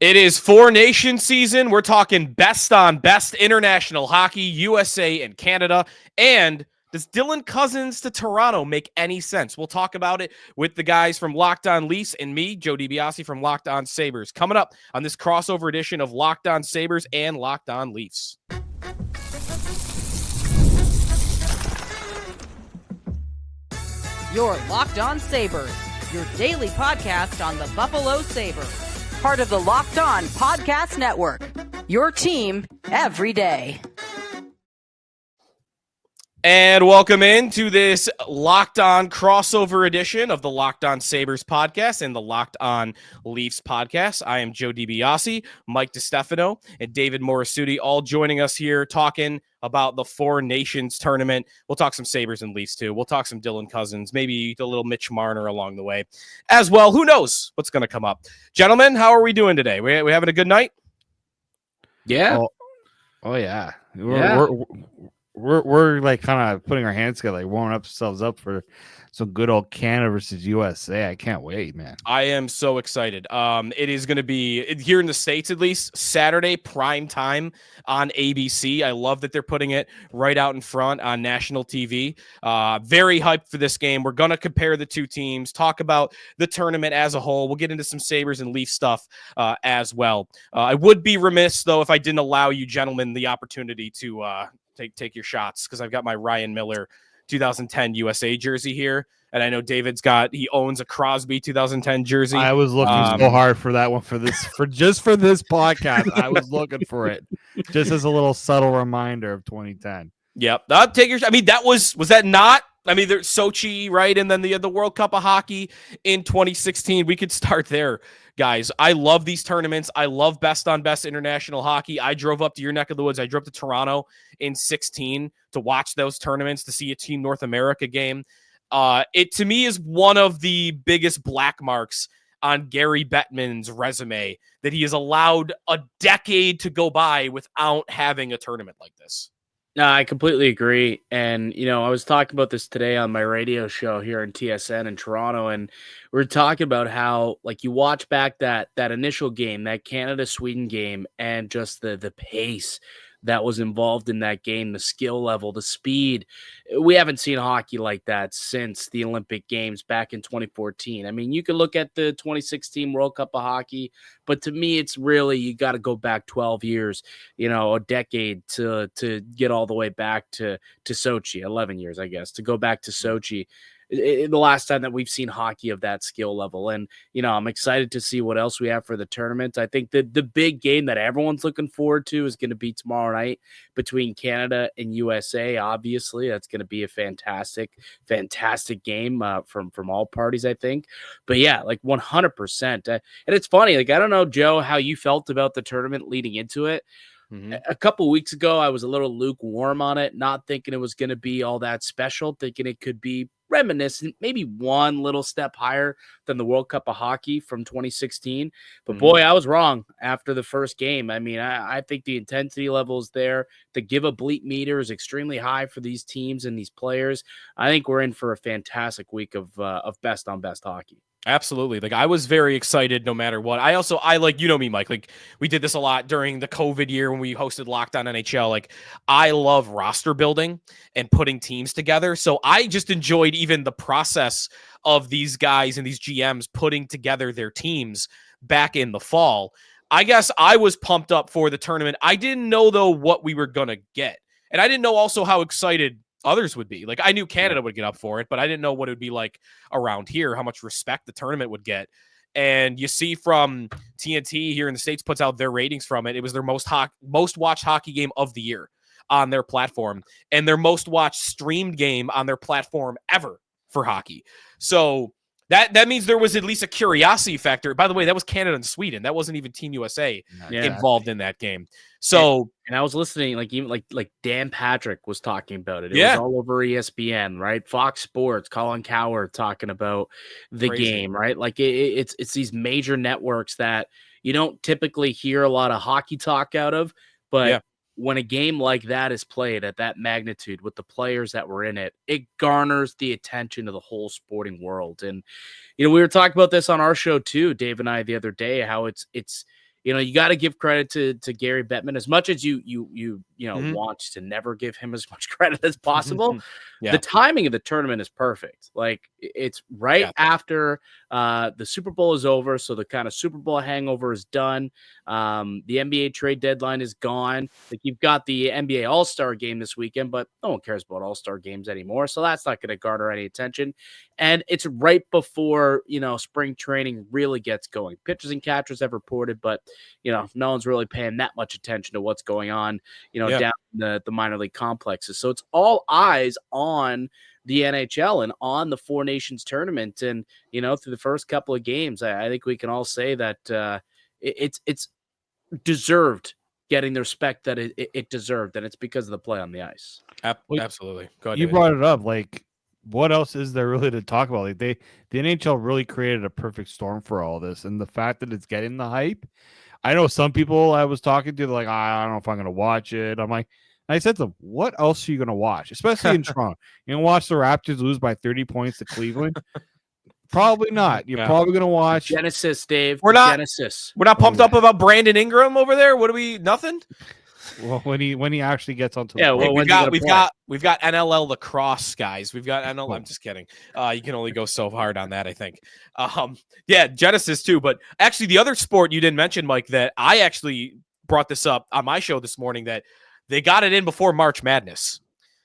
It is Four Nations season. We're talking best on best international hockey, USA and Canada. And does Dylan Cozens to Toronto make any sense? We'll talk about it with the guys from Locked On Leafs and me, Joe DiBiase from Locked On Sabres. Coming up on this crossover edition of Locked On Sabres and Locked On Leafs. You're Locked On Sabres, your daily podcast on the Buffalo Sabres. Part of the Locked On Podcast Network, your team every day. And welcome into this Locked On crossover edition of the Locked On Sabres podcast and the Locked On Leafs podcast. I am Joe DiBiase, Mike DiStefano, and David Morisuti all joining us here talking about the Four Nations tournament. We'll talk some Sabres and Leafs too. We'll talk some Dylan Cozens, maybe a little Mitch Marner along the way as well. Who knows what's going to come up? Gentlemen, how are we doing today? We having a good night? Yeah. Oh yeah. We're like kind of putting our hands together, like warming ourselves up for some good old Canada versus USA. I can't wait, man. I am so excited. It is going to be here in the States, at least Saturday prime time on ABC. I love that they're putting it right out in front on national TV. Very hyped for this game. We're going to compare the two teams, talk about the tournament as a whole. We'll get into some Sabres and Leafs stuff as well. I would be remiss though if I didn't allow you gentlemen the opportunity to take your shots, because I've got my Ryan Miller 2010 USA jersey here, and I know he owns a Crosby 2010 jersey. I was looking so hard for that one for this podcast. I was looking for it just as a little subtle reminder of 2010. Yep, take your. I mean, was that not? I mean, there's Sochi, right, and then the World Cup of Hockey in 2016. We could start there, guys. I love these tournaments. I love best on best international hockey. I drove up to your neck of the woods. I drove to Toronto in 2016 to watch those tournaments, to see a Team North America game. It to me is one of the biggest black marks on Gary Bettman's resume, that he has allowed a decade to go by without having a tournament like this. No, I completely agree. And, I was talking about this today on my radio show here in TSN in Toronto, and we're talking about how, like, you watch back that initial game, that Canada-Sweden game, and just the pace that was involved in that game, the skill level, the speed. We haven't seen hockey like that since the Olympic Games back in 2014. I mean, you can look at the 2016 World Cup of Hockey, but to me, it's really, you got to go back 12 years, a decade to get all the way back to Sochi, 11 years, I guess, to go back to Sochi. The last time that we've seen hockey of that skill level. And, I'm excited to see what else we have for the tournament. I think that the big game that everyone's looking forward to is going to be tomorrow night between Canada and USA. Obviously, that's going to be a fantastic game from all parties, I think. But yeah, like 100%. And it's funny, like, I don't know, Joe, how you felt about the tournament leading into it. Mm-hmm. A couple weeks ago, I was a little lukewarm on it, not thinking it was going to be all that special, thinking it could be reminiscent, maybe one little step higher than the World Cup of Hockey from 2016. But boy, I was wrong after the first game. I mean, I think the intensity level is there. The give a bleep meter is extremely high for these teams and these players. I think we're in for a fantastic week of best on best hockey. Absolutely. Like, I was very excited no matter what. I like, me, Mike, like, we did this a lot during the COVID year when we hosted Locked On NHL. Like, I love roster building and putting teams together. So I just enjoyed even the process of these guys and these GMs putting together their teams back in the fall. I guess I was pumped up for the tournament. I didn't know, though, what we were going to get. And I didn't know also how excited others would be. Like, I knew Canada would get up for it, but I didn't know what it would be like around here, how much respect the tournament would get. And you see from TNT here in the States puts out their ratings from it. It was their most watched hockey game of the year on their platform, and their most watched streamed game on their platform ever for hockey. So that means there was at least a curiosity factor. By the way, that was Canada and Sweden. That wasn't even Team USA involved in that game. So, and I was listening, like, even like Dan Patrick was talking about it. It was all over ESPN, right? Fox Sports, Colin Cowherd talking about the game, right? Like, it's these major networks that you don't typically hear a lot of hockey talk out of, but when a game like that is played at that magnitude with the players that were in it, it garners the attention of the whole sporting world. And, we were talking about this on our show too, Dave and I, the other day, how it's you got to give credit to Gary Bettman as much as you want to never give him as much credit as possible. Yeah. The timing of the tournament is perfect. Like it's right Yeah. after the Super Bowl is over, so the kind of Super Bowl hangover is done. The NBA trade deadline is gone. Like you've got the NBA All-Star game this weekend, but no one cares about All-Star games anymore, so that's not going to garner any attention. And it's right before spring training really gets going. Pitchers and catchers have reported, but no one's really paying that much attention to what's going on, down in the minor league complexes. So it's all eyes on the NHL and on the Four Nations tournament. And, through the first couple of games, I think we can all say that it's deserved getting the respect that it deserved. And it's because of the play on the ice. Absolutely. Go ahead, You David. brought it up. Like, what else is there really to talk about? Like the NHL really created a perfect storm for all this. And the fact that it's getting the hype, I know some people I was talking to, they're like, I don't know if I'm going to watch it. I'm like, I said to them, what else are you going to watch? Especially in Toronto. You're going to watch the Raptors lose by 30 points to Cleveland? Probably not. You're probably going to watch Genesis, Dave. We're not pumped up about Brandon Ingram over there. What are we? Nothing. Well, when he actually gets onto the well, we've got NLL lacrosse guys. We've got NL. I'm just kidding. You can only go so hard on that, I think. Genesis too. But actually, the other sport you didn't mention, Mike, that I actually brought this up on my show this morning, that they got it in before March Madness.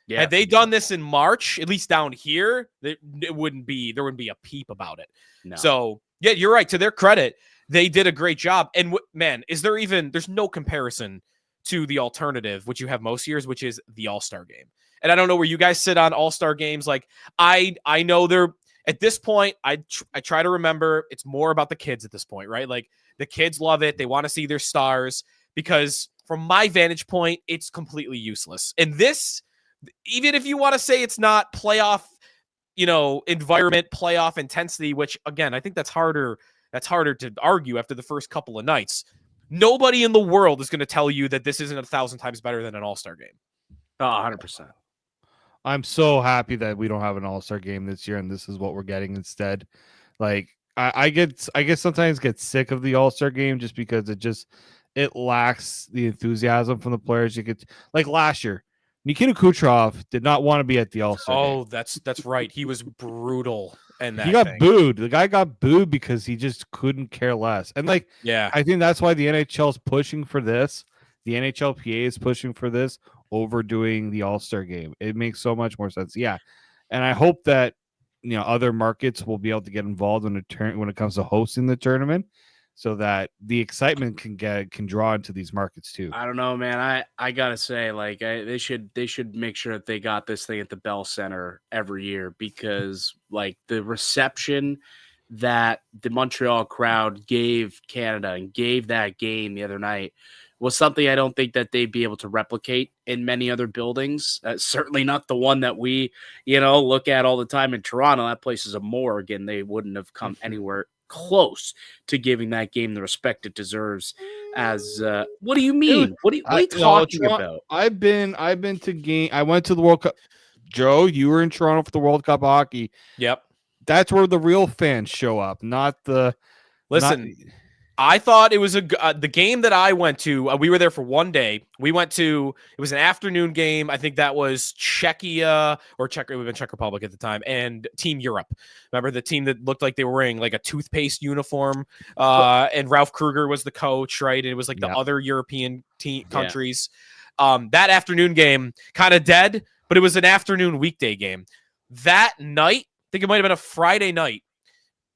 Yeah. Had they done this in March, at least down here, there wouldn't be a peep about it. No. So yeah, you're right. To their credit, they did a great job. And man, there's no comparison to the alternative, which you have most years, which is the All-Star game. And I don't know where you guys sit on All-Star games. Like I know they're at this point, I try to remember it's more about the kids at this point, right? Like the kids love it. They want to see their stars, because from my vantage point, it's completely useless. And this, even if you want to say it's not playoff, environment, playoff intensity, which again, I think that's harder to argue after the first couple of nights. Nobody in the world is going to tell you that this isn't 1,000 times better than an All-Star game. 100%. I'm so happy that we don't have an All-Star game this year, and this is what we're getting instead. Like I guess sometimes get sick of the All-Star game just because it lacks the enthusiasm from the players. You get like last year, Nikita Kucherov did not want to be at the All-Star game. That's right. He was brutal. And he got booed. The guy got booed because he just couldn't care less. And I think that's why the NHL is pushing for this. The NHLPA is pushing for this over doing the All-Star game. It makes so much more sense. Yeah. And I hope that other markets will be able to get involved when it comes to hosting the tournament, so that the excitement can draw into these markets too. I don't know, man. I gotta say, like, they should make sure that they got this thing at the Bell Center every year, because like the reception that the Montreal crowd gave Canada and gave that game the other night was something I don't think that they'd be able to replicate in many other buildings. Certainly not the one that we, look at all the time in Toronto. That place is a morgue, and they wouldn't have come anywhere close to giving that game the respect it deserves. As what do you mean? What are you talking about? I've been to game. I went to the World Cup. Joe, you were in Toronto for the World Cup hockey. Yep, that's where the real fans show up, not the. Listen, I thought it was the game that I went to. We were there for one day. It was an afternoon game. I think that was Czechia or Czech Republic at the time, and Team Europe. Remember the team that looked like they were wearing like a toothpaste uniform, and Ralph Kruger was the coach, right? And it was like the other European countries. That afternoon game, kind of dead, but it was an afternoon weekday game. That night, I think it might have been a Friday night,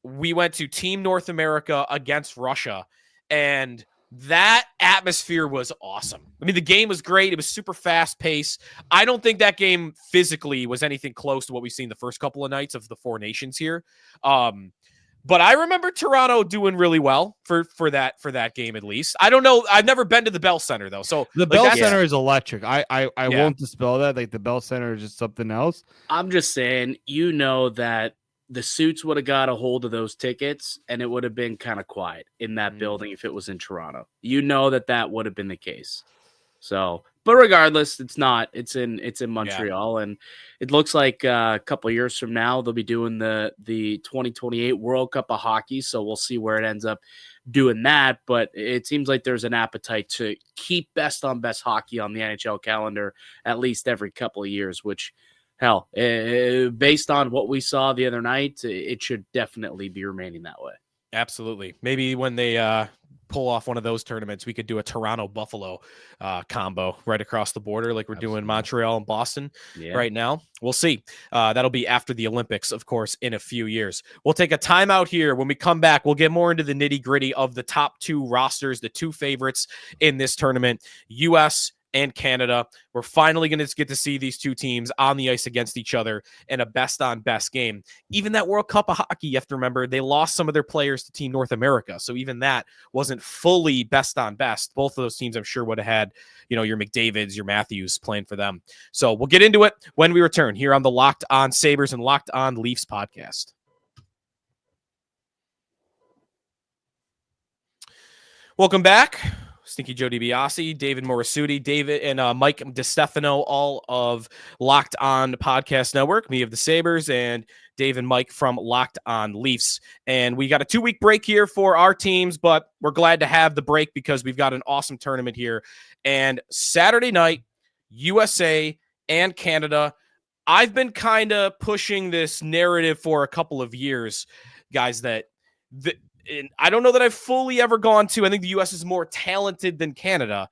we went to Team North America against Russia, and that atmosphere was awesome. I mean, the game was great. It was super fast paced. I don't think that game physically was anything close to what we've seen the first couple of nights of the Four Nations here. But I remember Toronto doing really well for that game, at least. I don't know. I've never been to the Bell Center though. So the Bell Center is electric. I won't dispel that. Like the Bell Center is just something else. I'm just saying, that the suits would have got a hold of those tickets, and it would have been kind of quiet in that building if it was in Toronto. That would have been the case. So, but regardless, it's not. It's in Montreal, and it looks like a couple of years from now they'll be doing the 2028 World Cup of hockey. So we'll see where it ends up doing that. But it seems like there's an appetite to keep best on best hockey on the NHL calendar at least every couple of years. Which, hell, based on what we saw the other night, it should definitely be remaining that way. Absolutely. Maybe when they pull off one of those tournaments, we could do a Toronto Buffalo combo right across the border, like we're doing Montreal and Boston right now. We'll see. That'll be after the Olympics, of course, in a few years. We'll take a timeout here. When we come back, we'll get more into the nitty gritty of the top two rosters, the two favorites in this tournament, U.S. and Canada. We're finally going to get to see these two teams on the ice against each other in a best-on-best game. Even that World Cup of hockey, you have to remember, they lost some of their players to Team North America, so even that wasn't fully best-on-best. Both of those teams, I'm sure, would have had, your McDavids, your Matthews playing for them. So we'll get into it when we return here on the Locked On Sabres and Locked On Leafs podcast. Welcome back. Stinky Joe DiBiase, David Morisuti, David and Mike DeStefano, all of Locked On Podcast Network, me of the Sabres, and Dave and Mike from Locked On Leafs. And we got a 2-week break here for our teams, but we're glad to have the break because we've got an awesome tournament here. And Saturday night, USA and Canada. I've been kind of pushing this narrative for a couple of years, guys, that and I don't know that I've fully ever gone to. I think the U.S. is more talented than Canada.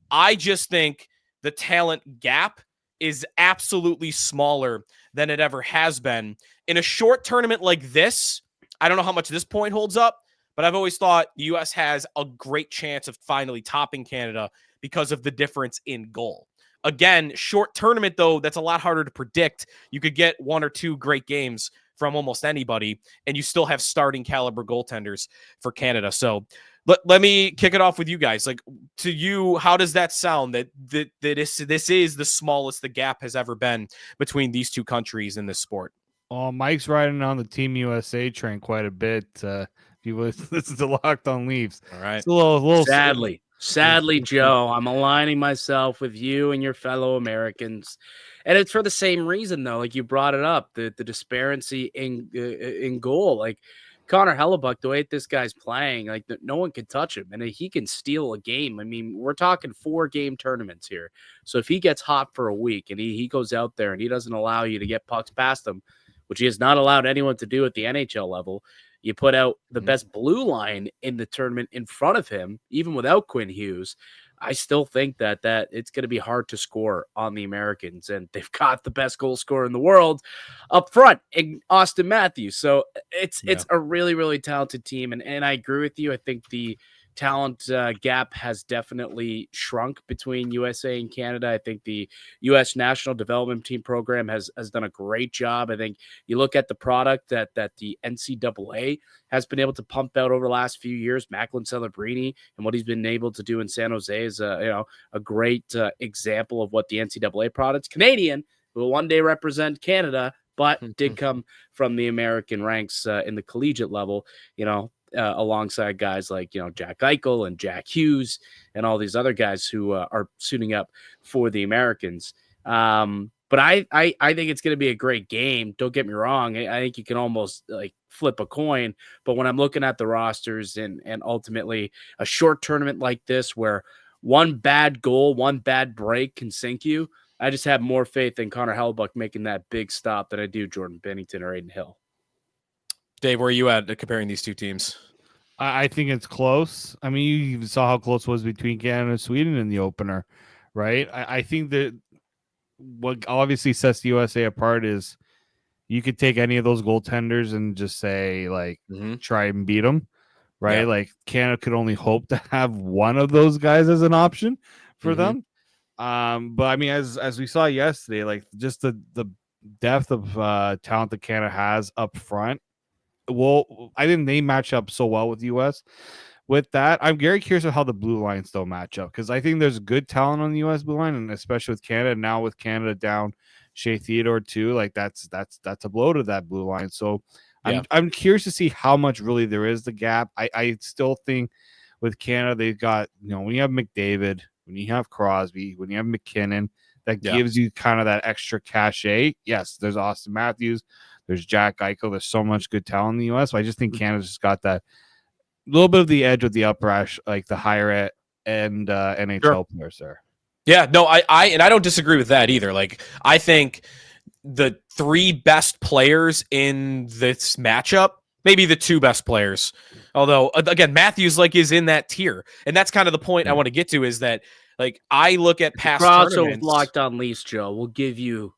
I just think the talent gap is absolutely smaller than it ever has been. In a short tournament like this, I don't know how much this point holds up, but I've always thought the U.S. has a great chance of finally topping Canada because of the difference in goal. Again, short tournament, though, that's a lot harder to predict. You could get one or two great games from almost anybody, and you still have starting caliber goaltenders for Canada. So let me kick it off with you guys. Like, to you, how does that sound that this is the smallest the gap has ever been between these two countries in this sport? Oh, Mike's riding on the Team USA train quite a bit. If you listen to Locked On Leafs. All right. It's a little Sadly, Joe, I'm aligning myself with you and your fellow Americans. And it's for the same reason, though. Like you brought it up, the disparity in goal. Like Connor Hellebuck, the way this guy's playing, like no one can touch him, and he can steal a game. I mean, we're talking 4-game tournaments here. So if he gets hot for a week and he goes out there and he doesn't allow you to get pucks past him, which he has not allowed anyone to do at the NHL level, you put out the best blue line in the tournament in front of him, even without Quinn Hughes. I still think that it's going to be hard to score on the Americans, and they've got the best goal scorer in the world up front in Austin Matthews. So it's a really, really talented team, and I agree with you. I think the talent gap has definitely shrunk between USA and Canada. I think the U.S. National Development Team program has done a great job. I think you look at the product that the NCAA has been able to pump out over the last few years. Macklin Celebrini and what he's been able to do in San Jose is a great example of what the NCAA products, Canadian, will one day represent Canada, but did come from the American ranks in the collegiate level, alongside guys like, Jack Eichel and Jack Hughes and all these other guys who are suiting up for the Americans. But I think it's going to be a great game. Don't get me wrong. I think you can almost like flip a coin. But when I'm looking at the rosters and ultimately a short tournament like this where one bad goal, one bad break can sink you, I just have more faith in Connor Hellebuck making that big stop than I do Jordan Binnington or Aiden Hill. Dave, where are you at comparing these two teams? I think it's close. I mean, you saw how close it was between Canada and Sweden in the opener, right? I think that what obviously sets the USA apart is you could take any of those goaltenders and just say, like, try and beat them, right? Yeah. Like, Canada could only hope to have one of those guys as an option for them. But, I mean, as we saw yesterday, like, just the depth of talent that Canada has up front, well, I think they match up so well with the U.S. With that, I'm very curious of how the blue lines still match up because I think there's good talent on the U.S. blue line, and especially with Canada now, with Canada down Shea Theodore too, like that's a blow to that blue line. So I'm curious to see how much really there is the gap. I still think with Canada they've got when you have McDavid, when you have Crosby, when you have McKinnon, that gives you kind of that extra cachet. Yes, there's Austin Matthews, there's Jack Eichel. There's so much good talent in the U.S. But I just think Canada's just got that little bit of the edge with the uprush, like the higher end NHL players there. Yeah, no, I don't disagree with that either. Like, I think the 3 best players in this matchup, maybe the 2 best players. Although, again, Matthews is in that tier. And that's kind of the point I want to get to, is that, like, I look at past tournaments. Locked on Leafs, Joe. We'll give you.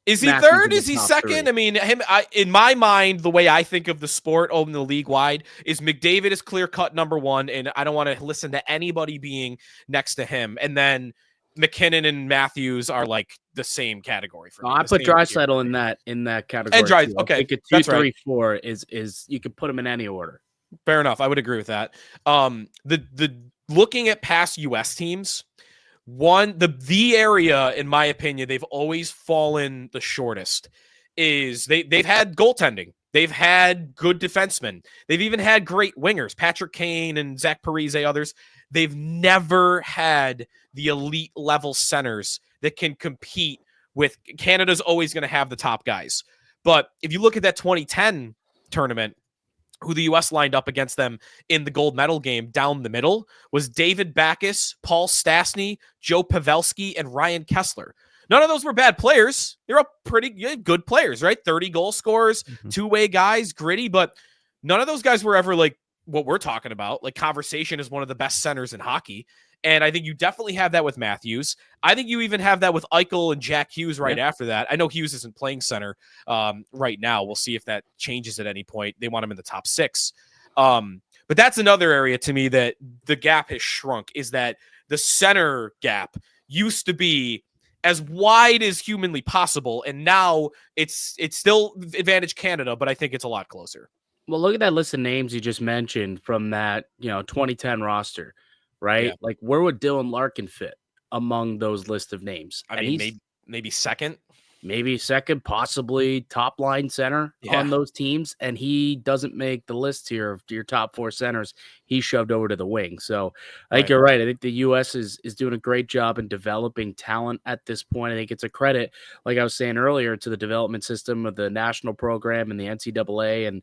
Is he Matthews third? Is he second? 3. I mean, in my mind, the way I think of the sport in the league wide is McDavid is clear cut number 1, and I don't want to listen to anybody being next to him. And then McKinnon and Matthews are like the same category for me. I put Draisaitl in that category. And Draisaitl, okay, I think 2, 3, 4 is you could put them in any order. Fair enough. I would agree with that. The looking at past U.S. teams, the area, in my opinion, they've always fallen the shortest is they've had goaltending. They've had good defensemen. They've even had great wingers, Patrick Kane and Zach Parise, others. They've never had the elite level centers that can compete with. Canada's always going to have the top guys. But if you look at that 2010 tournament, who the U.S. lined up against them in the gold medal game down the middle was David Backes, Paul Stastny, Joe Pavelski, and Ryan Kessler. None of those were bad players. They're all pretty good players, right? 30 goal scorers, two-way guys, gritty, but none of those guys were ever like what we're talking about. Like, conversation is one of the best centers in hockey. And I think you definitely have that with Matthews. I think you even have that with Eichel and Jack Hughes right after that. I know Hughes isn't playing center right now. We'll see if that changes at any point. They want him in the top 6. But that's another area to me that the gap has shrunk, is that the center gap used to be as wide as humanly possible. And now it's still advantage Canada, but I think it's a lot closer. Well, look at that list of names you just mentioned from that, 2010 roster. Right? Yeah. Like, where would Dylan Larkin fit among those list of names? I mean, maybe second. Maybe second, possibly top line center on those teams. And he doesn't make the list here of your top 4 centers. He's shoved over to the wing. So I think you're right. I think the U.S. is doing a great job in developing talent at this point. I think it's a credit, like I was saying earlier, to the development system of the national program and the NCAA. And,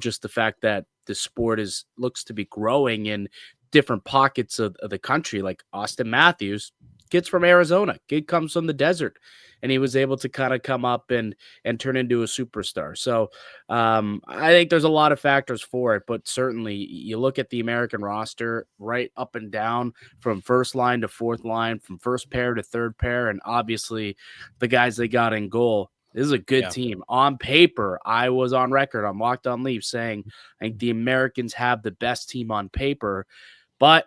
just the fact that the sport looks to be growing in different pockets of the country. Like Austin Matthews, kid's from Arizona, kid comes from the desert, and he was able to kind of come up and turn into a superstar. So I think there's a lot of factors for it, but certainly you look at the American roster right up and down from first line to fourth line, from first pair to third pair, and obviously the guys they got in goal. This is a good team. On paper, I was on record on Locked On Leafs saying I think the Americans have the best team on paper, but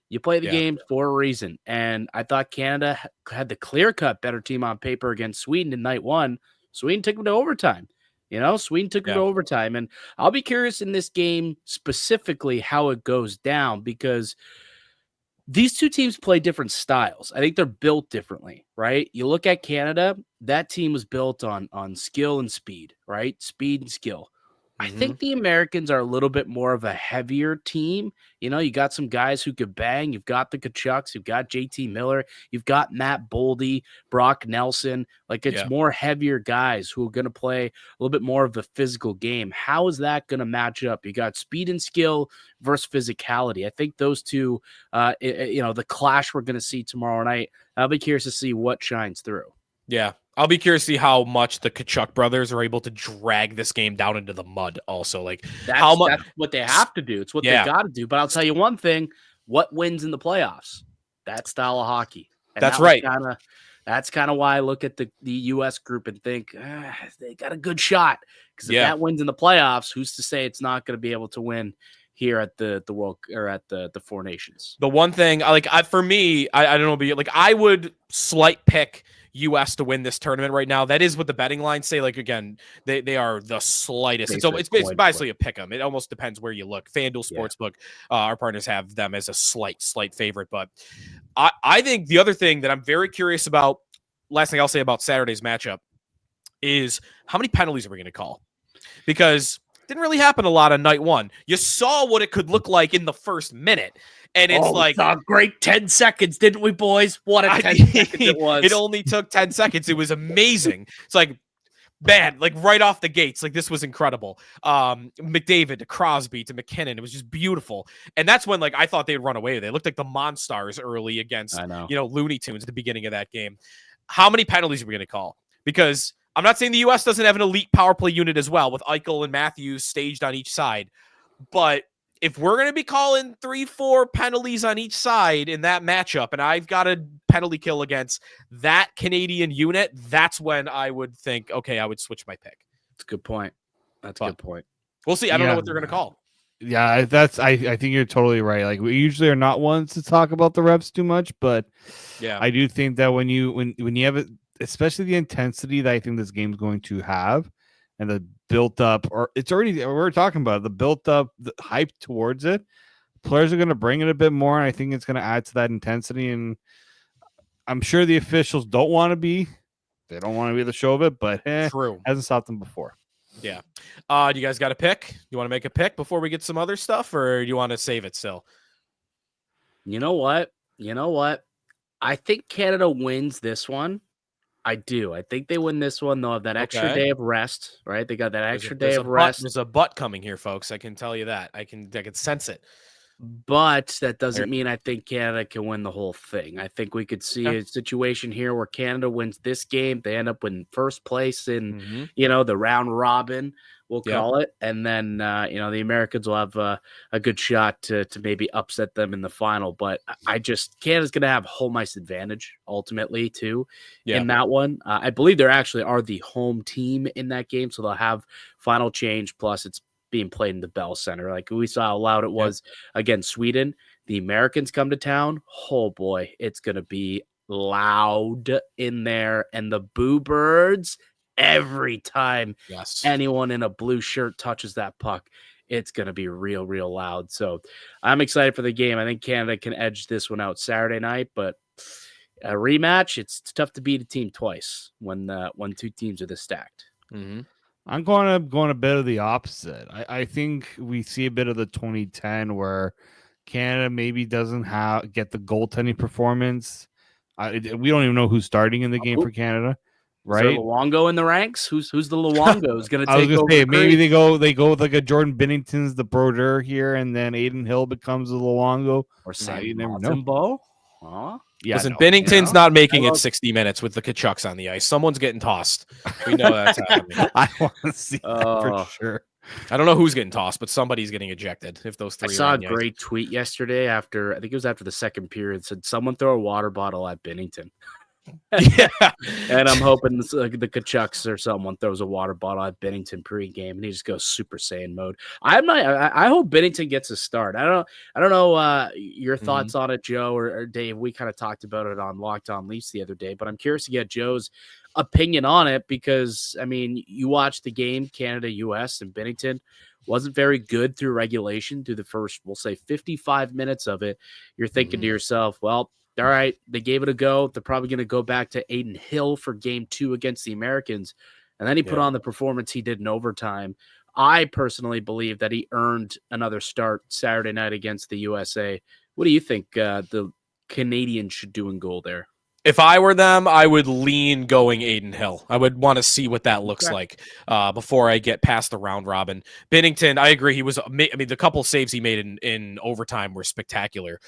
you play the game for a reason. And I thought Canada had the clear-cut better team on paper against Sweden in night 1. Sweden took them to overtime. Sweden took them to overtime. And I'll be curious in this game specifically how it goes down, because these two teams play different styles. I think they're built differently, right? You look at Canada, that team was built on skill and speed, right? Speed and skill. I think the Americans are a little bit more of a heavier team. You got some guys who could bang. You've got the Kachucks. You've got JT Miller. You've got Matt Boldy, Brock Nelson. Like, it's more heavier guys who are going to play a little bit more of a physical game. How is that going to match up? You got speed and skill versus physicality. I think those two, the clash we're going to see tomorrow night, I'll be curious to see what shines through. Yeah. I'll be curious to see how much the Kachuk brothers are able to drag this game down into the mud also. Like, that's what they have to do. It's what they got to do. But I'll tell you one thing, what wins in the playoffs? That style of hockey. And that's right. That's kind of why I look at the U.S. group and think they got a good shot. Because if that wins in the playoffs, who's to say it's not going to be able to win here at the World, or at the Four Nations? The one thing, for me, I don't know, but like, I would slight pick U.S. to win this tournament right now. That is what the betting lines say. Like, again, they are the slightest. It's basically a pick 'em. It almost depends where you look. FanDuel Sportsbook, our partners have them as a slight favorite. But I think the other thing that I'm very curious about, last thing I'll say about Saturday's matchup, is how many penalties are we going to call? Because Didn't really happen a lot on night one. You saw what it could look like in the first minute. And it's we saw a great 10 seconds, didn't we, boys? What a 10 seconds it was. It only took 10 seconds. It was amazing. It's like, man, like right off the gates, like this was incredible. McDavid to Crosby to McKinnon, it was just beautiful. And that's when like I thought they'd run away. They looked like the Monstars early against Looney Tunes at the beginning of that game. How many penalties are we going to call? Because I'm not saying the U.S. doesn't have an elite power play unit as well with Eichel and Matthews staged on each side, but if we're going to be calling 3-4 penalties on each side in that matchup, and I've got a penalty kill against that Canadian unit, that's when I would think, okay, I would switch my pick. That's a good point. That's a good point. We'll see. I don't know what they're going to call. Yeah, I think you're totally right. Like we usually are not ones to talk about the refs too much, but yeah, I do think that when you have it, especially the intensity that I think this game's going to have, and the built up, or it's already we're talking about it, the built up, the hype towards it. Players are going to bring it a bit more, and I think it's going to add to that intensity. And I'm sure the officials don't want to be the show of it, but true, hasn't stopped them before. Yeah. Do you guys got a pick? You want to make a pick before we get some other stuff, or do you want to save it still? You know what? I think Canada wins this one. I do. I think they win this one. They'll have that extra day of rest, right? They got that extra day of rest. There's a butt coming here, folks. I can tell you that. I can sense it. But that doesn't mean I think Canada can win the whole thing. I think we could see a situation here where Canada wins this game. They end up in first place in, the round robin, we'll call it. And then, the Americans will have a good shot to maybe upset them in the final. But Canada's going to have home ice advantage ultimately, too, in that one. I believe they actually are the home team in that game. So they'll have final change. Plus, it's being played in the Bell Center. Like we saw how loud it was against Sweden. The Americans come to town. Oh boy, it's going to be loud in there. And the Boo Birds, every time anyone in a blue shirt touches that puck, it's going to be real, real loud. So I'm excited for the game. I think Canada can edge this one out Saturday night, but a rematch, it's tough to beat a team twice when two teams are this stacked. Mm-hmm. I'm going a bit of the opposite. I think we see a bit of the 2010 where Canada maybe doesn't get the goaltending performance. We don't even know who's starting in the game for Canada, right? Is there Luongo in the ranks? Who's the Luongo? Who's going to take over? Say, maybe they go with like a Jordan Binnington's the Brodeur here, and then Aiden Hill becomes a Luongo, or you never know. Huh? Yeah, listen, Binnington's not making it 60 minutes with the Kachucks on the ice. Someone's getting tossed. We know that's happening. I want to see that for sure. I don't know who's getting tossed, but somebody's getting ejected if those three. I saw a great tweet yesterday I think it was after the second period. Said someone throw a water bottle at Binnington. Yeah, and I'm hoping the Kachucks or someone throws a water bottle at Binnington pregame, and he just goes Super Saiyan mode. I hope Binnington gets a start. I don't know your thoughts on it, Joe or Dave. We kind of talked about it on Locked On Leafs the other day, but I'm curious to get Joe's opinion on it because I mean, you watched the game Canada-US, and Binnington wasn't very good through regulation through the first, we'll say, 55 minutes of it. You're thinking to yourself, well, all right, they gave it a go. They're probably going to go back to Aiden Hill for game 2 against the Americans. And then he put on the performance he did in overtime. I personally believe that he earned another start Saturday night against the USA. What do you think the Canadians should do in goal there? If I were them, I would lean going Aiden Hill. I would want to see what that looks like before I get past the round robin. Binnington, I agree. He was. I mean, the couple saves he made in overtime were spectacular.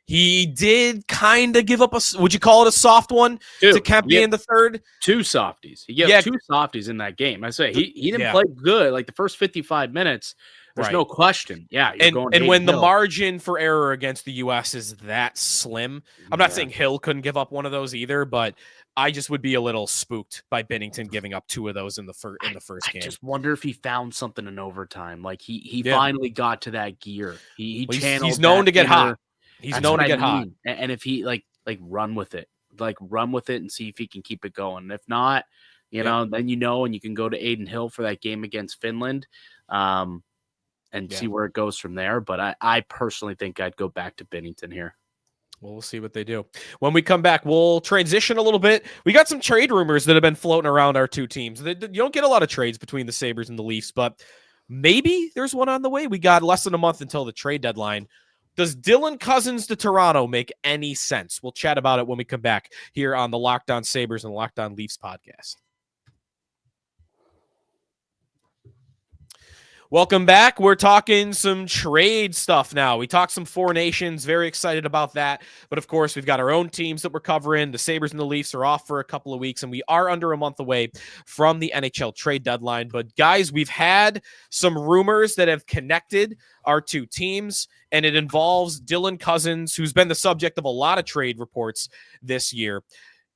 He did kind of give up would you call it a soft one to Kempe in the third? 2 softies. He gave 2 softies in that game. I say he didn't play good. Like the first 55 minutes. There's no question. Yeah. And when the margin for error against the U.S. is that slim, I'm not saying Hill couldn't give up one of those either, but I just would be a little spooked by Binnington giving up 2 of those in the first game. I just wonder if he found something in overtime. Like he finally got to that gear. He channeled. He's known to get hot. He's known to get hot. And if he like run with it, and see if he can keep it going. And if not, then and you can go to Aiden Hill for that game against Finland. And see where it goes from there. But I personally think I'd go back to Binnington here. Well, we'll see what they do. When we come back, we'll transition a little bit. We got some trade rumors that have been floating around our two teams. You don't get a lot of trades between the Sabres and the Leafs, but Maybe there's one on the way. We got less than a month until the trade deadline. Does Dylan Cozens to Toronto make any sense? We'll chat about it when we come back here on the Locked On Sabres and Locked On Leafs podcast. Welcome back. We're talking some trade stuff now. We talked some Four Nations. Very excited about that. But of course, we've got our own teams that we're covering. The Sabres and the Leafs are off for a couple of weeks, and we are under a month away from the NHL trade deadline. But guys, we've had some rumors that have connected our two teams, and it involves Dylan Cozens, who's been the subject of a lot of trade reports this year,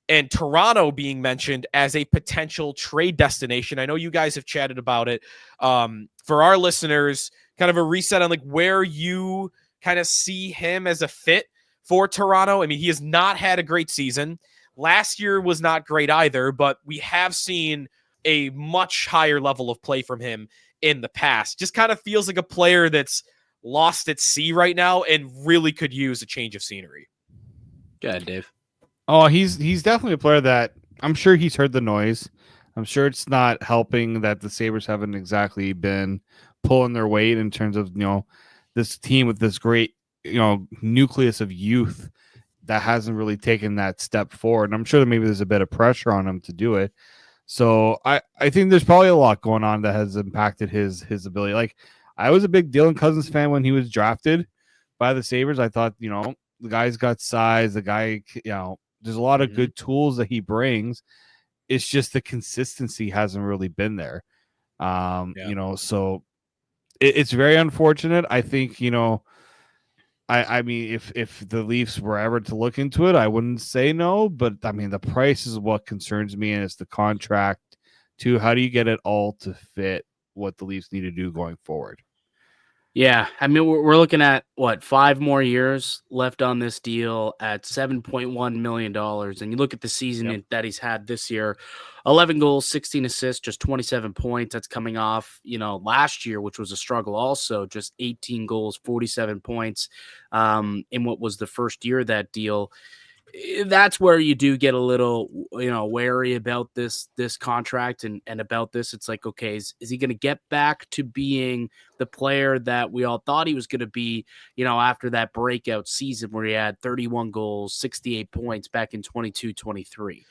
and Toronto being mentioned as a potential trade destination. I know you guys have chatted about it. For our listeners, kind of a reset on like where you kind of see him as a fit for Toronto. I mean, he has not had a great season. Last year was not great either, but we have seen a much higher level of play from him in the past. Just kind of feels like a player that's lost at sea right now and really could use a change of scenery. Go ahead, Dave. Oh, he's definitely a player that I'm sure he's heard the noise. I'm sure it's not helping that the Sabres haven't exactly been pulling their weight in terms of, this team with this great, nucleus of youth that hasn't really taken that step forward. And I'm sure that maybe there's a bit of pressure on him to do it. So I think there's probably a lot going on that has impacted his ability. Like, I was a big Dylan Cozens fan when he was drafted by the Sabres. I thought, the guy's got size. The guy, there's a lot of good tools that he brings. It's just the consistency hasn't really been there. So it's very unfortunate. I think, I mean, if the Leafs were ever to look into it, I wouldn't say no, but I mean, the price is what concerns me, and it's the contract too. How do you get it all to fit what the Leafs need to do going forward? Yeah, I mean, we're looking at, 5 more years left on this deal at $7.1 million. And you look at the season that he's had this year, 11 goals, 16 assists, just 27 points. That's coming off, last year, which was a struggle also, just 18 goals, 47 points in what was the first year of that deal. That's where you do get a little, wary about this contract and about this. It's like, okay, is he going to get back to being the player that we all thought he was going to be, after that breakout season where he had 31 goals, 68 points back in 22-23?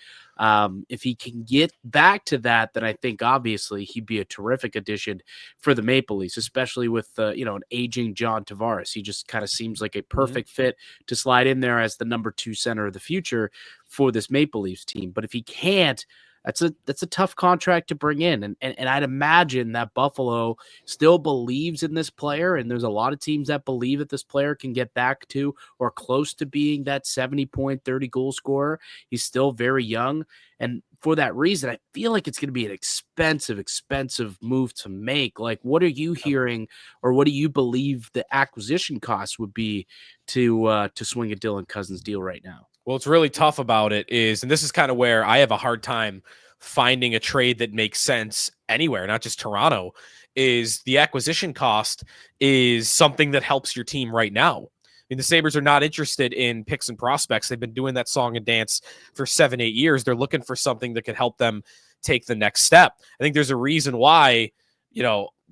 If he can get back to that, then I think obviously he'd be a terrific addition for the Maple Leafs, especially with an aging John Tavares. He just kind of seems like a perfect fit to slide in there as the number 2 center of the future for this Maple Leafs team. But if he can't, that's a tough contract to bring in. And I'd imagine that Buffalo still believes in this player. And there's a lot of teams that believe that this player can get back to or close to being that 70-point, 30-goal scorer. He's still very young. And for that reason, I feel like it's going to be an expensive move to make. Like, what are you hearing, or what do you believe the acquisition cost would be to swing a Dylan Cozens deal right now? Well, what's really tough about it is, and this is kind of where I have a hard time finding a trade that makes sense anywhere, not just Toronto, is the acquisition cost is something that helps your team right now. I mean, the Sabres are not interested in picks and prospects. They've been doing that song and dance for 7-8 years. They're looking for something that could help them take the next step. I think there's a reason why,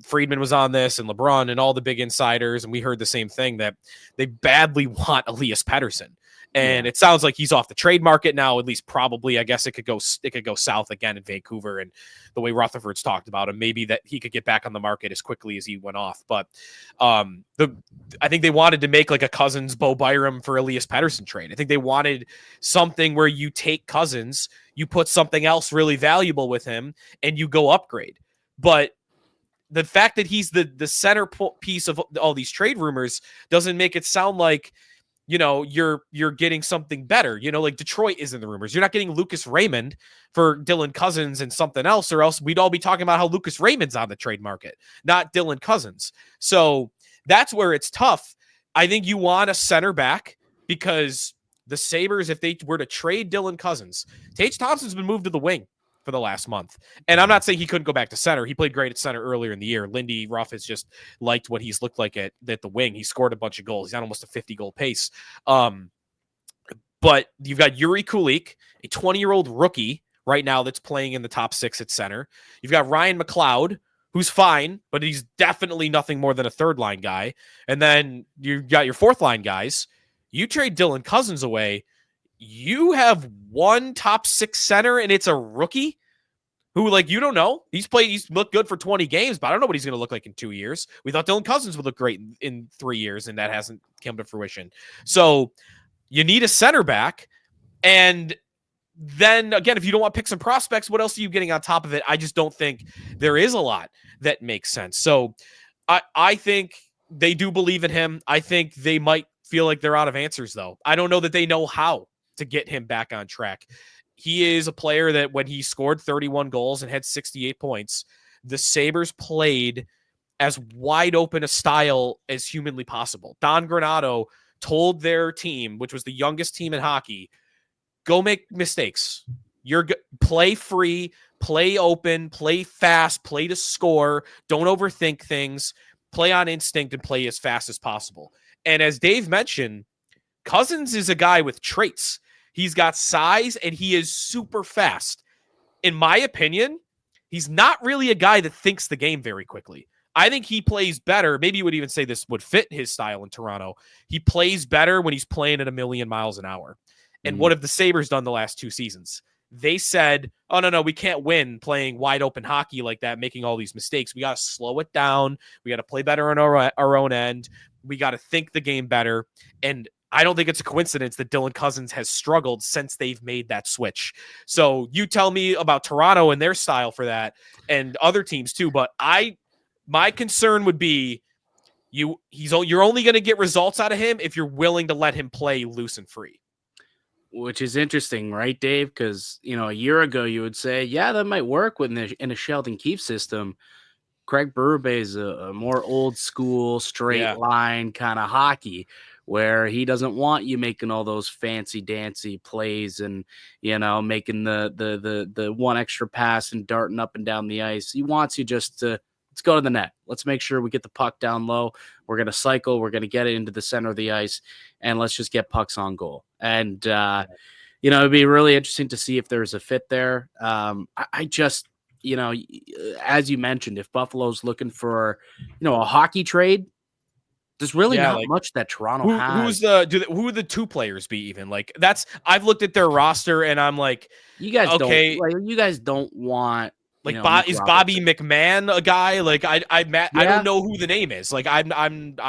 Friedman was on this and LeBron and all the big insiders, and we heard the same thing, that they badly want Elias Pettersson. And it sounds like he's off the trade market now, at least probably. I guess it could go south again in Vancouver. And the way Rutherford's talked about him, maybe that he could get back on the market as quickly as he went off. But I think they wanted to make like a Cozens, Bo Byram for Elias Pettersson trade. I think they wanted something where you take Cozens, you put something else really valuable with him, and you go upgrade. But the fact that he's the center piece of all these trade rumors doesn't make it sound like, you're getting something better. Like Detroit is in the rumors. You're not getting Lucas Raymond for Dylan Cozens and something else, or else we'd all be talking about how Lucas Raymond's on the trade market, not Dylan Cozens. So that's where it's tough. I think you want a center back, because the Sabres, if they were to trade Dylan Cozens, Tage Thompson's been moved to the wing for the last month. And I'm not saying he couldn't go back to center. He played great at center earlier in the year. Lindy Ruff has just liked what he's looked like at the wing. He scored a bunch of goals. He's on almost a 50-goal pace. But you've got Yuri Kulik, a 20-year-old rookie right now that's playing in the top 6 at center. You've got Ryan McLeod, who's fine, but he's definitely nothing more than a third line guy. And then you got your fourth line guys. You trade Dylan Cozens away. You have one top 6 center, and it's a rookie who, like, you don't know. He's looked good for 20 games, but I don't know what he's going to look like in 2 years. We thought Dylan Cozens would look great in 3 years, and that hasn't come to fruition. So you need a center back. And then, again, if you don't want picks and prospects, what else are you getting on top of it? I just don't think there is a lot that makes sense. So I think they do believe in him. I think they might feel like they're out of answers, though. I don't know that they know how to get him back on track. He is a player that when he scored 31 goals and had 68 points, the Sabres played as wide open a style as humanly possible. Don Granato told their team, which was the youngest team in hockey, go make mistakes. Play free, play open, play fast, play to score. Don't overthink things. Play on instinct and play as fast as possible. And as Dave mentioned, Cozens is a guy with traits. He's got size, and he is super fast. In my opinion, he's not really a guy that thinks the game very quickly. I think he plays better. Maybe you would even say this would fit his style in Toronto. He plays better when he's playing at 1,000,000 miles an hour. And what have the Sabres done the last 2 seasons? They said, oh, no, we can't win playing wide open hockey like that, making all these mistakes. We got to slow it down. We got to play better on our own end. We got to think the game better. And I don't think it's a coincidence that Dylan Cozens has struggled since they've made that switch. So you tell me about Toronto and their style for that, and other teams too. But my concern would be you're only going to get results out of him if you're willing to let him play loose and free. Which is interesting, right, Dave? Because, a year ago you would say, yeah, that might work in a Sheldon Keefe system. Craig Berube is a more old school, straight line kind of hockey, where he doesn't want you making all those fancy dancy plays and, making the one extra pass and darting up and down the ice. He wants you just to, let's go to the net. Let's make sure we get the puck down low. We're going to cycle. We're going to get it into the center of the ice, and let's just get pucks on goal. And, it'd be really interesting to see if there's a fit there. I just, as you mentioned, if Buffalo's looking for, a hockey trade, there's really not much that Toronto has. Who would the 2 players be even? Like, I've looked at their roster and I'm like, you guys don't want, like, is Bobby McMahon a guy? Like, I don't know who the name is. Like, I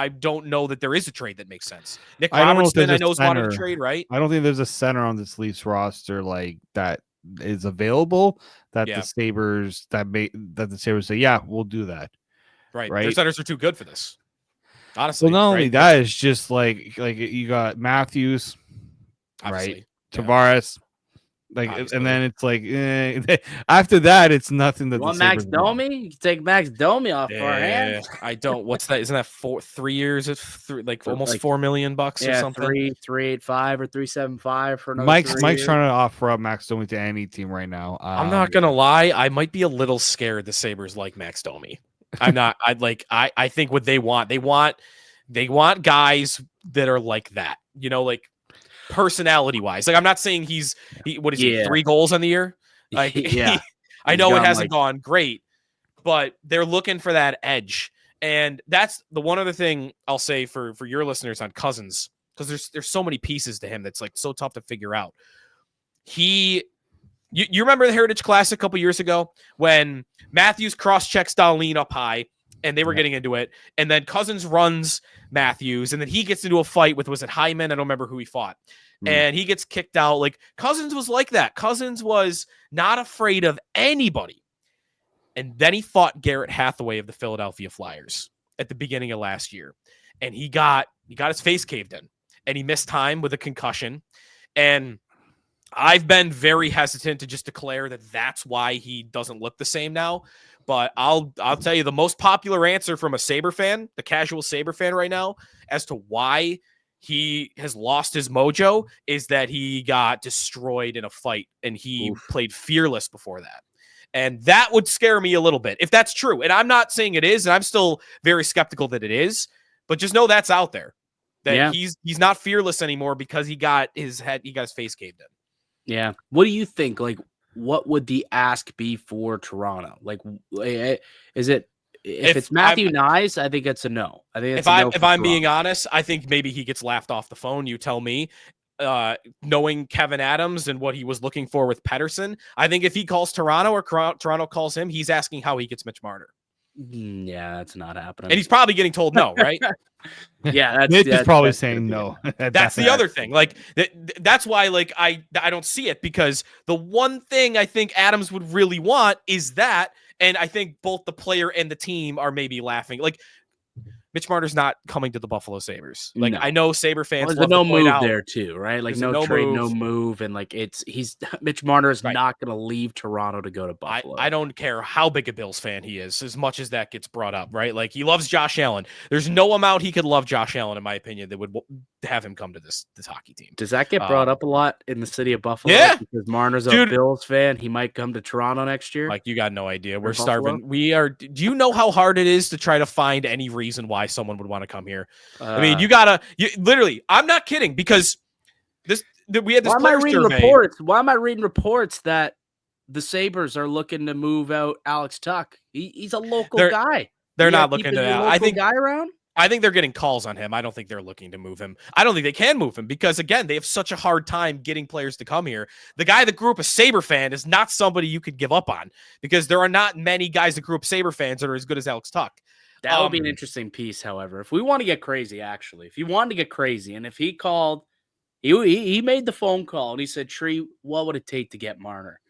don't know that there is a trade that makes sense. Nick Robertson, I know, is wanted to trade, right? I don't think there's a center on this Leafs roster like that is available that the Sabres say, yeah, we'll do that. Right. Their centers are too good for this. Honestly. Well, not only that, it's just like you got Matthews, obviously, right? Tavares. Obviously. And then it's like after that, it's nothing that. You want Max Domi? You can take Max Domi off our hands. I don't. What's that? Isn't that 3 years? It's almost $4 million or something. 385 or 375 for another. Mike's trying to offer up Max Domi to any team right now. I'm not gonna lie. I might be a little scared the Sabres like Max Domi. I'm not. I think what they want guys that are like that. Like, personality wise. Like, I'm not saying he 3 goals on the year. Like, I know it hasn't gone great, but they're looking for that edge. And that's the one other thing I'll say for your listeners on Cozens, because there's so many pieces to him that's like so tough to figure out. You remember the Heritage Classic a couple years ago when Matthews cross-checks Dahlin up high and they were getting into it, and then Cozens runs Matthews, and then he gets into a fight with, was it Hyman? I don't remember who he fought. And he gets kicked out. Like, Cozens was like that. Cozens was not afraid of anybody. And then he fought Garrett Hathaway of the Philadelphia Flyers at the beginning of last year. And he got his face caved in, and he missed time with a concussion. And I've been very hesitant to just declare that that's why he doesn't look the same now. But I'll tell you, the most popular answer from a Sabre fan, the casual Sabre fan right now, as to why he has lost his mojo is that he got destroyed in a fight, and he played fearless before that. And that would scare me a little bit if that's true. And I'm not saying it is, and I'm still very skeptical that it is, but just know that's out there. That he's not fearless anymore because he got his face caved in. Yeah. What do you think? Like, what would the ask be for Toronto? Like, is it if it's Matthew Nyes, I think it's a no. I think it's if I'm being honest, I think maybe he gets laughed off the phone. You tell me. Knowing Kevin Adams and what he was looking for with Pettersson, I think if he calls Toronto or Toronto calls him, he's asking how he gets Mitch Marner. Yeah, that's not happening. And he's probably getting told no, right? Yeah, Mitch is probably saying no. That's the other thing. Like that's why, like I don't see it, because the one thing I think Adams would really want is that, and I think both the player and the team are maybe laughing. Like Mitch Marner's not coming to the Buffalo Sabres. Like I know Sabre fans love no to point move out, there too, right? Like no trade, no move, and like he's Mitch Marner is not going to leave Toronto to go to Buffalo. I don't care how big a Bills fan he is, as much as that gets brought up, right? Like he loves Josh Allen. There's no amount he could love Josh Allen, in my opinion, that would have him come to this hockey team. Does that get brought up a lot in the city of Buffalo? Yeah, because Marner's a Bills fan. He might come to Toronto next year. Like you got no idea. We're starving. We are. Do you know how hard it is to try to find any reason why someone would want to come here? I mean, you literally. I'm not kidding, because we had this player survey. Why am I reading reports that the Sabres are looking to move out Alex Tuck? He's a local guy. They're not looking to that. I think guy around. I think they're getting calls on him. I don't think they're looking to move him. I don't think they can move him, because again, they have such a hard time getting players to come here. The guy that grew up a Sabre fan is not somebody you could give up on, because there are not many guys that grew up Sabre fans that are as good as Alex Tuck. That would be an interesting piece, however. If we want to get crazy, actually, if you wanted to get crazy, and if he called, he made the phone call and he said, Tree, what would it take to get Marner?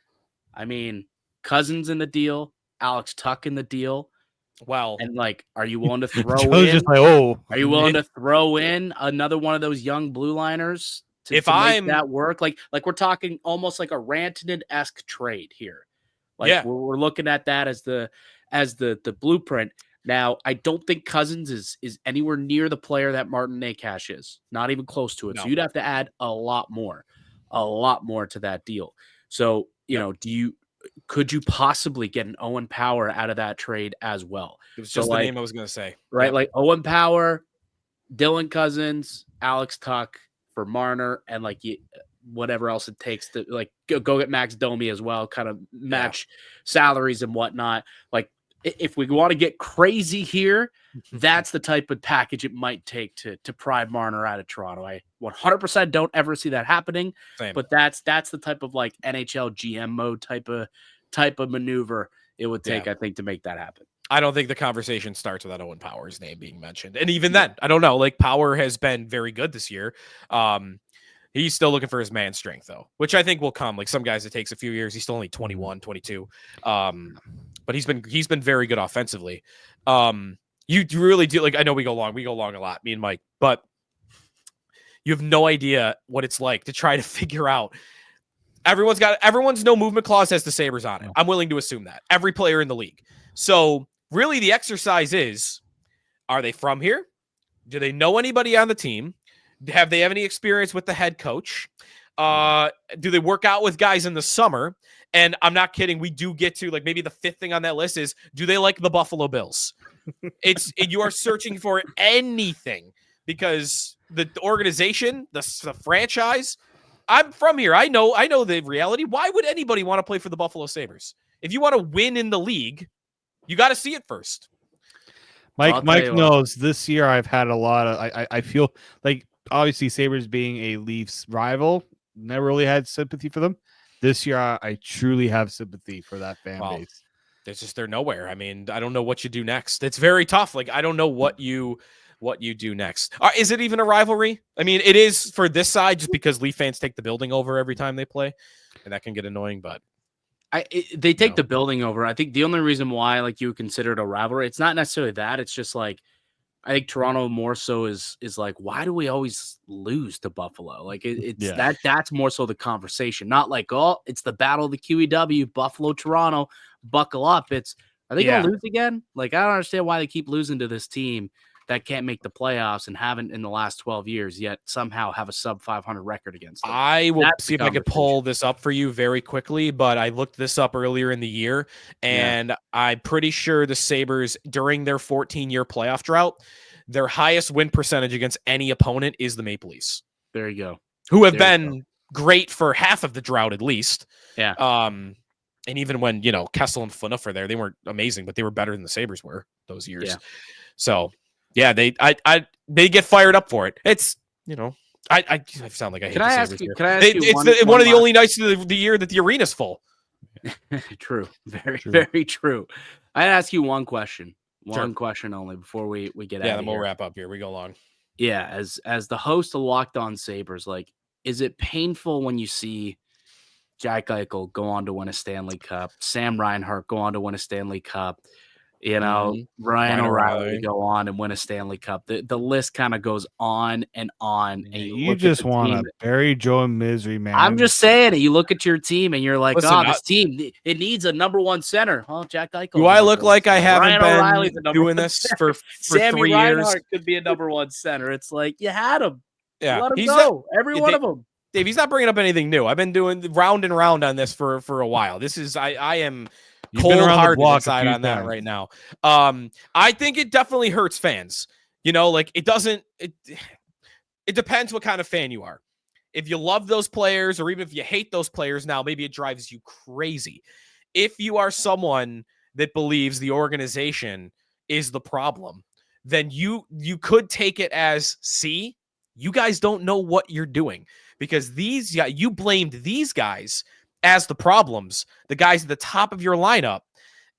I mean, Cozens in the deal, Alex Tuck in the deal. Well, and like, are you willing to throw in? Just like, are you willing to throw in another one of those young blue liners to make that work? Like we're talking almost like a Rantanen-esque trade here. Like we're looking at that as the blueprint. Now, I don't think Cozens is anywhere near the player that Martin Necas is. Not even close to it. No. So you'd have to add a lot more to that deal. So, could you possibly get an Owen Power out of that trade as well? It was just the name I was going to say. Right? Like Owen Power, Dylan Cozens, Alex Tuck for Marner, and like whatever else it takes to like go get Max Domi as well, kind of match salaries and whatnot. Like, if we want to get crazy here, that's the type of package it might take to pry Marner out of Toronto. I 100% don't ever see that happening. Same. But that's the type of like NHL GM mode type of maneuver it would take, I think, to make that happen. I don't think the conversation starts without Owen Power's name being mentioned. And even then, I don't know. Like, Power has been very good this year. He's still looking for his man strength, though, which I think will come. Like some guys, it takes a few years. He's still only 21, 22. But he's been very good offensively. You really do, like, I know we go long a lot, me and Mike, but you have no idea what it's like to try to figure out. Everyone's no movement clause has the Sabres on it. I'm willing to assume that. Every player in the league. So really the exercise is, are they from here? Do they know anybody on the team? Have they have any experience with the head coach? Do they work out with guys in the summer? And I'm not kidding. We do get to, like, maybe the fifth thing on that list is, do they like the Buffalo Bills? You are searching for anything, because the organization, the franchise, I'm from here. I know the reality. Why would anybody want to play for the Buffalo Sabres? If you want to win in the league, you got to see it first. Mike knows this year I've had a lot of, I feel like, obviously Sabres being a Leafs rival, never really had sympathy for them. This year, I truly have sympathy for that fan base. They're nowhere. I mean, I don't know what you do next. It's very tough. Like, I don't know what you do next. Is it even a rivalry? I mean, it is for this side, just because Leaf fans take the building over every time they play, and that can get annoying. But they take the building over. I think the only reason why, like, you would consider it a rivalry, it's not necessarily that. It's just like, I think Toronto more so is like, why do we always lose to Buffalo? Like that's more so the conversation, not like, oh, it's the battle of the QEW, Buffalo, Toronto, buckle up. It's, are they going to lose again? Like, I don't understand why they keep losing to this team that can't make the playoffs and haven't in the last 12 years, yet somehow have a sub 500 record against them. I will see if I could pull this up for you very quickly, but I looked this up earlier in the year, and I'm pretty sure the Sabres, during their 14-year playoff drought, their highest win percentage against any opponent is the Maple Leafs. There you go. Who have been great for half of the drought, at least. Yeah. And even when, Kessel and Phaneuf were there, they weren't amazing, but they were better than the Sabres were those years. Yeah. So, yeah, they get fired up for it. It's, I sound like I hate Can the I Sabres ask you? here. Can I ask you It's one of the only nights of the year that the arena's full. True. Very, True. very true. I'd ask you one question. Sure. One question only before we get out Yeah, of then here. we'll wrap up here. We go long. Yeah, as the host of Locked On Sabres, like, is it painful when you see Jack Eichel go on to win a Stanley Cup, Sam Reinhart go on to win a Stanley Cup, Ryan O'Reilly go on and win a Stanley Cup? The list kind of goes on and on. Yeah, And you just want to bury Joe in misery, man. I'm just saying it. You look at your team and you're like, Listen, this team, it needs a number one center. Oh, Jack Eichel. Do I look like I haven't Ryan been doing this for Sammy 3 Reinhart years? could be a number one center. It's like, you had him. Yeah, Let him go. Every one of them. Dave, he's not bringing up anything new. I've been doing round and round on this for a while. This is I am cold-hearted inside on that right now. I think it definitely hurts fans. Like it doesn't. It depends what kind of fan you are. If you love those players, or even if you hate those players, now maybe it drives you crazy. If you are someone that believes the organization is the problem, then you could take it as, see, you guys don't know what you're doing, because you blamed these guys as the problems, the guys at the top of your lineup,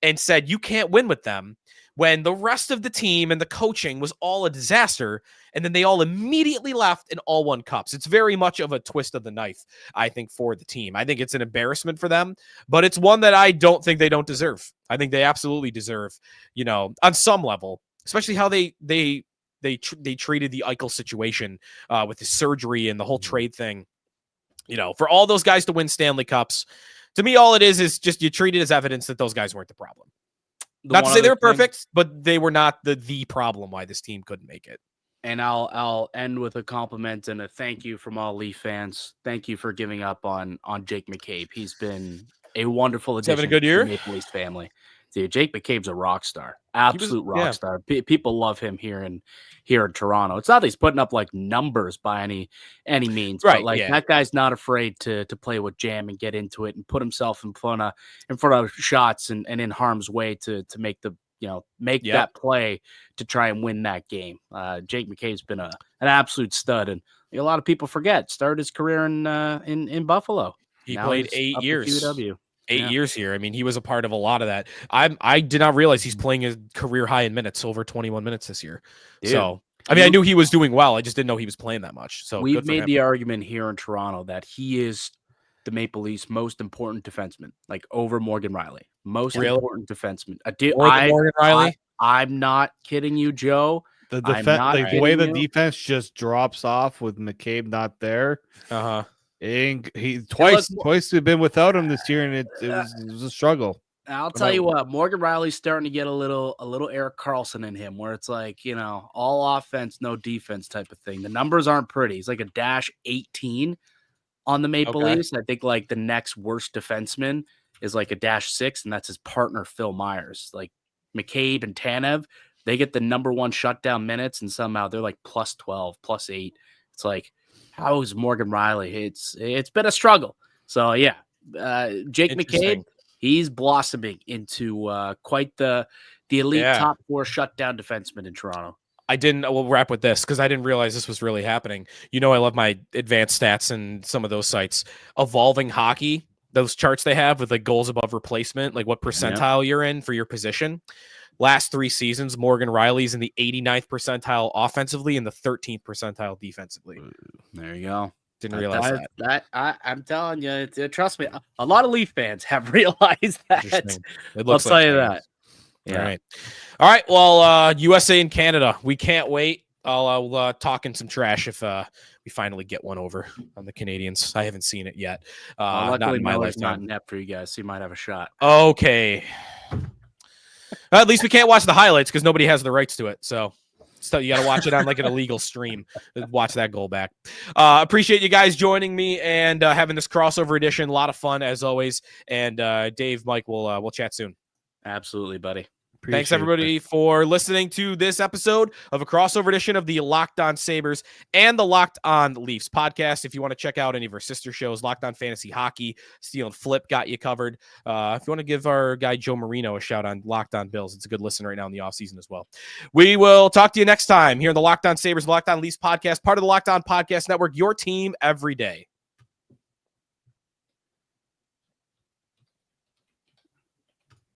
and said you can't win with them, when the rest of the team and the coaching was all a disaster, and then they all immediately left and all won cups. It's very much of a twist of the knife, I think, for the team. I think it's an embarrassment for them, but it's one that I don't think they don't deserve. I think they absolutely deserve, on some level, especially how they treated the Eichel situation with his surgery and the whole trade thing. For all those guys to win Stanley Cups, to me, all it is just you treat it as evidence that those guys weren't the problem. Not to say they were perfect, but they were not the problem why this team couldn't make it. And I'll end with a compliment and a thank you from all Leaf fans. Thank you for giving up on Jake McCabe. He's been a wonderful addition having a good year to the Maple Leafs family. Dude, Jake McCabe's a rock star, absolute rock star. People love him here in Toronto. It's not that he's putting up like numbers by any means, right? But that guy's not afraid to play with jam and get into it and put himself in front of shots and in harm's way to make that play to try and win that game. Jake McCabe's been an absolute stud, and a lot of people forget started his career in Buffalo. He now played 8 years. 8 years here. I mean, he was a part of a lot of that. I did not realize he's playing a career high in minutes, over 21 minutes this year. Dude, so, I mean, I knew he was doing well. I just didn't know he was playing that much. So we've made the argument here in Toronto that he is the Maple Leafs' most important defenseman, like over Morgan Riley. Most important defenseman. Morgan Riley? I'm not kidding you, Joe. The way the defense just drops off with McCabe not there. Uh-huh. He twice we've been without him this year, and it was a struggle. I'll tell you what, Morgan Riley's starting to get a little Erik Karlsson in him, where it's like, all offense, no defense type of thing. The numbers aren't pretty. He's like a -18 on the Maple Leafs. I think like the next worst defenseman is like a -6, and that's his partner Phil Myers. Like McCabe and Tanev, they get the number one shutdown minutes, and somehow they're like +12, +8. It's like, how is Morgan Riley? It's been a struggle. So yeah, Jake McCabe, he's blossoming into quite the elite top 4 shutdown defenseman in Toronto. We'll wrap with this because I didn't realize this was really happening. I love my advanced stats and some of those sites. Evolving Hockey, those charts they have with like goals above replacement, like what percentile you're in for your position. Last 3 seasons, Morgan Riley's in the 89th percentile offensively and the 13th percentile defensively. There you go. Didn't realize that. I'm telling you, trust me, a lot of Leaf fans have realized that. I'll tell you that. Yeah. All right. Well, USA and Canada, we can't wait. I'll talk in some trash if we finally get one over on the Canadians. I haven't seen it yet. Luckily, not in my lifetime. Not in depth for you guys, so you might have a shot. Okay. At least we can't watch the highlights because nobody has the rights to it. So you got to watch it on like an illegal stream. Watch that goal back. Appreciate you guys joining me and having this crossover edition. A lot of fun as always. And Dave, Mike, we'll chat soon. Absolutely, buddy. Thanks, everybody, for listening to this episode of a crossover edition of the Locked On Sabres and the Locked On Leafs podcast. If you want to check out any of our sister shows, Locked On Fantasy Hockey, Steal and Flip got you covered. If you want to give our guy Joe Marino a shout on Locked On Bills, it's a good listen right now in the offseason as well. We will talk to you next time here in the Locked On Sabres, Locked On Leafs podcast, part of the Locked On Podcast Network, your team every day.